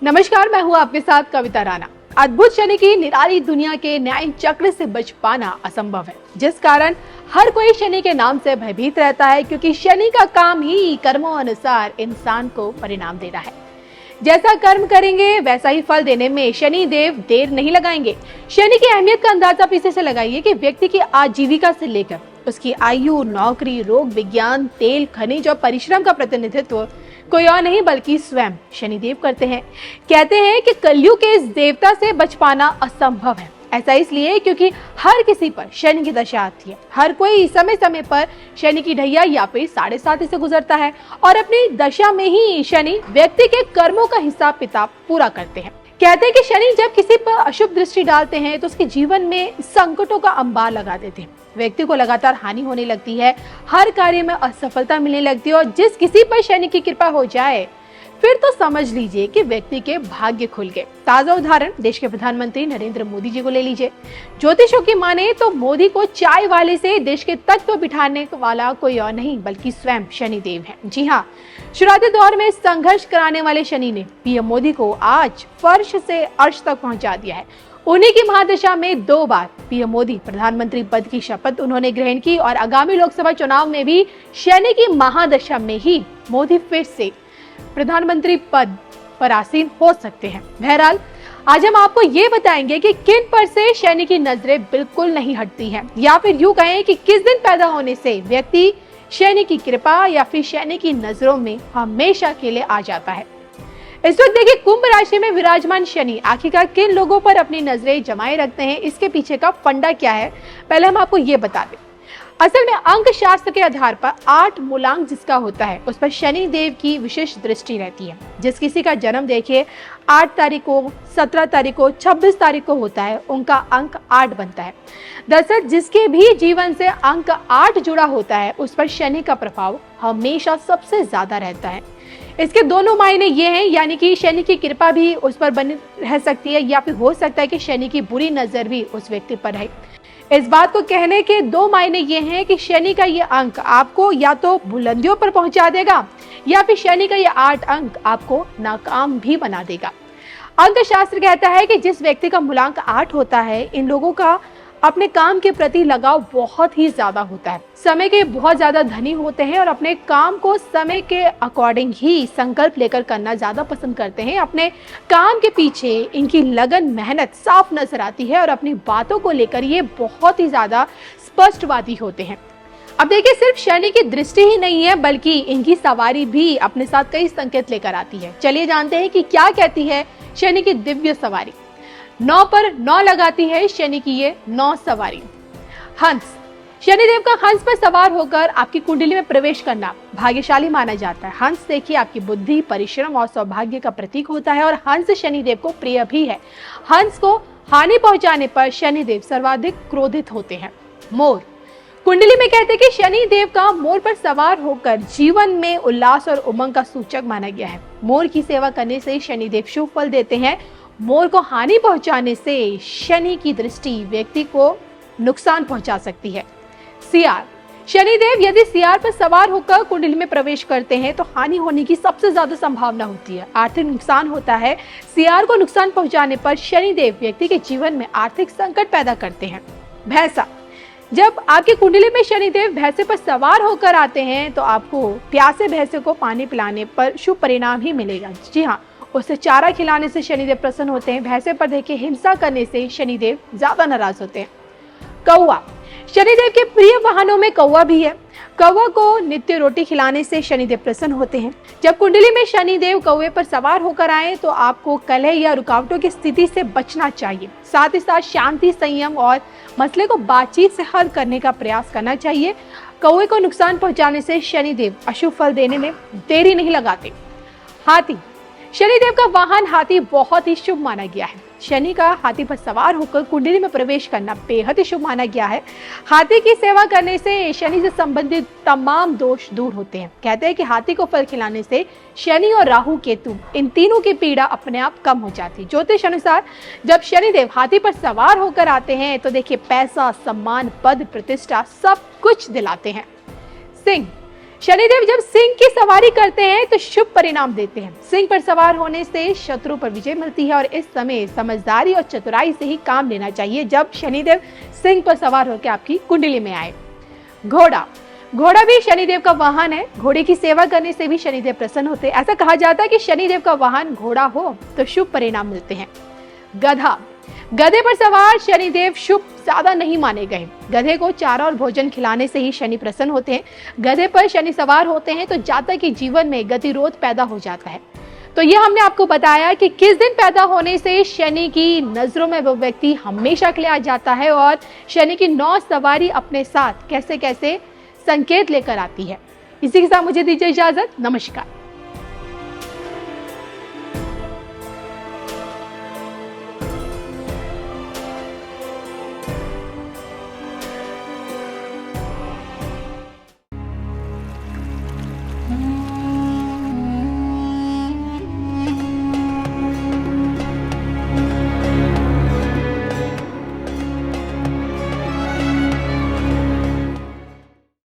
नमस्कार, मैं हूँ आपके साथ कविता राणा। अद्भुत शनि की निराली दुनिया के न्याय चक्र से बच पाना असंभव है, जिस कारण हर कोई शनि के नाम से भयभीत रहता है, क्योंकि शनि का काम ही कर्मों अनुसार इंसान को परिणाम देना है। जैसा कर्म करेंगे वैसा ही फल देने में शनि देव देर नहीं लगाएंगे। शनि की अहमियत का अंदाजा आप इसे से लगाइए कि व्यक्ति की आजीविका से लेकर उसकी आयु, नौकरी, रोग विज्ञान, तेल, खनिज और परिश्रम का प्रतिनिधित्व कोई और नहीं बल्कि स्वयं शनिदेव करते हैं। कहते हैं कि कलयुग के इस देवता से बच पाना असंभव है। ऐसा इसलिए क्योंकि हर किसी पर शनि की दशा आती है। हर कोई समय समय पर शनि की ढैया या फिर 7.5 से गुजरता है और अपनी दशा में ही शनि व्यक्ति के कर्मों का हिसाब किताब पूरा करते हैं। कहते हैं कि शनि जब किसी पर अशुभ दृष्टि डालते हैं तो उसके जीवन में संकटों का अंबार लगा देते हैं। व्यक्ति को लगातार हानि होने लगती है, हर कार्य में असफलता मिलने लगती है और जिस किसी पर शनि की कृपा हो जाए फिर तो समझ लीजिए कि व्यक्ति के भाग्य खुल गए। ताजा उदाहरण देश के प्रधानमंत्री नरेंद्र मोदी जी को ले लीजिए। ज्योतिषों की माने तो मोदी को चाय वाले से देश के तख्त पर बिठाने वाला कोई और नहीं बल्कि स्वयं शनिदेव है। जी हाँ, शुरुआती दौर में संघर्ष कराने वाले शनि ने पीएम मोदी को आज फर्श से अर्श तक पहुंचा दिया है। उन्हीं की महादशा में 2 बार पीएम मोदी प्रधानमंत्री पद की शपथ उन्होंने ग्रहण की और आगामी लोकसभा चुनाव में भी शनि की महादशा में ही मोदी फिर से प्रधानमंत्री पद पर आसीन हो सकते हैं। बहरहाल आज हम आपको ये बताएंगे कि किन पर से शनि की नजरें बिल्कुल नहीं हटती हैं, या फिर यूं कहें कि किस दिन पैदा होने से व्यक्ति शनि की कृपा या फिर शनि की नजरों में हमेशा के लिए आ जाता है। इस वक्त देखिए, कुंभ राशि में विराजमान शनि आखिरकार किन लोगों पर अपनी नजरें जमाए रखते हैं, इसके पीछे का फंडा क्या है, पहले हम आपको ये बता दें। असल में अंक शास्त्र के आधार पर 8 मूलांक जिसका होता है उस पर शनि देव की विशेष दृष्टि रहती है। जिस किसी का जन्म देखिए 8 तारीख को, 17 तारीख को, 26 तारीख को होता है, उनका अंक 8 बनता है। दरअसल जिसके भी जीवन से अंक 8 जुड़ा होता है उस पर शनि का प्रभाव हमेशा सबसे ज्यादा रहता है। इसके दोनों मायने ये हैं, यानी कि शनि की कृपा भी उस पर बनी रह सकती है या फिर हो सकता है कि शनि की बुरी नजर भी उस व्यक्ति पर रहे। इस बात को कहने के 2 मायने ये हैं कि शनि का ये अंक आपको या तो बुलंदियों पर पहुंचा देगा या फिर शनि का ये 8 अंक आपको नाकाम भी बना देगा। अंक शास्त्र कहता है कि जिस व्यक्ति का मूलांक 8 होता है, इन लोगों का अपने काम के प्रति लगाव बहुत ही ज्यादा होता है, समय के बहुत ज्यादा धनी होते हैं और अपने काम को समय के अकॉर्डिंग ही संकल्प लेकर करना ज्यादा पसंद करते हैं। अपने काम के पीछे इनकी लगन मेहनत साफ नजर आती है और अपनी बातों को लेकर ये बहुत ही ज्यादा स्पष्टवादी होते हैं। अब देखिए, सिर्फ शनि की दृष्टि ही नहीं है बल्कि इनकी सवारी भी अपने साथ कई संकेत लेकर आती है। चलिए जानते हैं कि क्या कहती है शनि की दिव्य सवारी। 9 पर 9 लगाती है शनि की ये 9 सवारी। हंस, शनिदेव का हंस पर सवार होकर आपकी कुंडली में प्रवेश करना भाग्यशाली माना जाता है। हंस देखिए आपकी बुद्धि, परिश्रम और सौभाग्य का प्रतीक होता है और हंस शनिदेव को प्रिय भी है। हंस को हानि पहुंचाने पर शनिदेव सर्वाधिक क्रोधित होते हैं। मोर, कुंडली में कहते हैं कि शनि देव का मोर पर सवार होकर जीवन में उल्लास और उमंग का सूचक माना गया है। मोर की सेवा करने से शनिदेव शुभ फल देते हैं। मोर को हानि पहुंचाने से शनि की दृष्टि व्यक्ति को नुकसान पहुंचा सकती है। सियार, शनिदेव यदि सियार पर सवार होकर कुंडली में प्रवेश करते हैं तो हानि होने की सबसे ज्यादा संभावना होती है, आर्थिक नुकसान होता है। सियार को नुकसान पहुंचाने पर शनिदेव व्यक्ति के जीवन में आर्थिक संकट पैदा करते हैं। भैंसा, जब आपकी कुंडली में शनिदेव भैंसे पर सवार होकर आते हैं तो आपको प्यासे भैंसे को पानी पिलाने पर शुभ परिणाम ही मिलेगा। जी हाँ, उसे चारा खिलाने से शनिदेव प्रसन्न होते हैं। भैंसे पर देखिए हिंसा करने से शनिदेव ज्यादा नाराज होते हैं। कौवा, शनिदेव के प्रिय वाहनों में कौवा भी है। कौवा को नित्य रोटी खिलाने से शनिदेव प्रसन्न होते हैं। जब कुंडली में शनिदेव कौवे पर सवार होकर आए तो आपको कलह या रुकावटों की स्थिति से बचना चाहिए। साथ ही साथ शांति, संयम और मसले को बातचीत से हल करने का प्रयास करना चाहिए। कौवे को नुकसान पहुंचाने से शनिदेव अशुभ फल देने में देरी नहीं लगाते। हाथी, शनिदेव का वाहन हाथी बहुत ही शुभ माना गया है। शनि का हाथी पर सवार होकर कुंडली में प्रवेश करना बेहद ही शुभ माना गया है। हाथी की सेवा करने से शनि से संबंधित तमाम दोष दूर होते हैं। कहते हैं कि हाथी को फल खिलाने से शनि और राहु केतु इन तीनों की पीड़ा अपने आप कम हो जाती है। ज्योतिष अनुसार जब शनिदेव हाथी पर सवार होकर आते हैं तो देखिए पैसा, सम्मान, पद, प्रतिष्ठा सब कुछ दिलाते हैं। सिंह, शनिदेव जब सिंह की सवारी करते हैं तो शुभ परिणाम देते हैं। सिंह पर सवार होने से शत्रु पर विजय मिलती है और इस समय समझदारी और चतुराई से ही काम लेना चाहिए जब शनिदेव सिंह पर सवार होकर आपकी कुंडली में आए। घोड़ा भी शनिदेव का वाहन है। घोड़े की सेवा करने से भी शनिदेव प्रसन्न होते हैं। ऐसा कहा जाता है कि शनिदेव का वाहन घोड़ा हो तो शुभ परिणाम मिलते हैं। गधे पर सवार शनिदेव शुभ ज्यादा नहीं माने गए। गधे को चारा और भोजन खिलाने से ही शनि प्रसन्न होते हैं। गधे पर शनि सवार होते हैं तो जातक के जीवन में गतिरोध पैदा हो जाता है। तो ये हमने आपको बताया कि किस दिन पैदा होने से शनि की नजरों में वो व्यक्ति हमेशा के लिए आ जाता है और शनि की 9 सवारी अपने साथ कैसे कैसे संकेत लेकर आती है। इसी के साथ मुझे दीजिए इजाजत। नमस्कार।